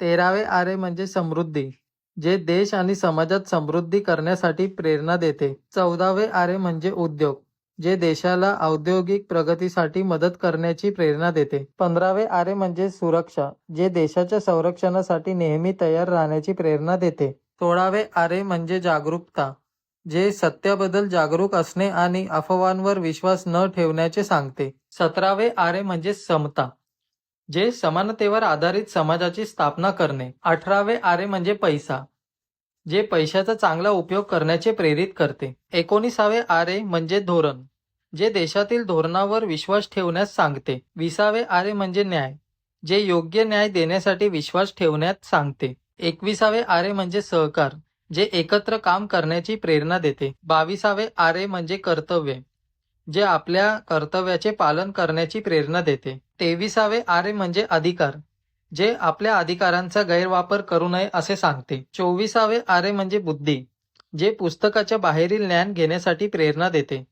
13वे आरे म्हणजे समृद्धी, जे देश आणि समाजात समृद्धी करण्यासाठी प्रेरणा देते. 14वे आरे म्हणजे उद्योग, जे देशाला औद्योगिक प्रगतीसाठी मदत करण्याची प्रेरणा देते. 15वे आरे म्हणजे सुरक्षा, जे देशाच्या संरक्षणासाठी नेहमी तयार राहण्याची प्रेरणा देते. 16वे आरे म्हणजे जागरूकता, जे सत्याबद्दल जागरूक असणे आणि अफवांवर विश्वास न ठेवण्याचे सांगते. 17वे आरे म्हणजे समता, जे समानतेवर आधारित समाजाची स्थापना करणे. 18वे आरे म्हणजे पैसा, जे पैशाचा चांगला उपयोग करण्याचे प्रेरित करते. 19वे आरे म्हणजे धोरण, जे देशातील धोरणावर विश्वास ठेवण्यास सांगते. 20वे आरे म्हणजे न्याय, जे योग्य न्याय देण्यासाठी विश्वास ठेवण्यास सांगते. 21वे आरे म्हणजे सहकार, जे एकत्र काम करण्याची प्रेरणा देते. 22वे आरे म्हणजे कर्तव्य, जे आपल्या कर्तव्याचे पालन करण्याची प्रेरणा देते. 23वे आरे म्हणजे अधिकार, जे आपल्या अधिकारांचा गैरवापर करू नये असे सांगते. 24वे आरे म्हणजे बुद्धी, जे पुस्तकाच्या बाहेरील ज्ञान घेण्यासाठी प्रेरणा देते.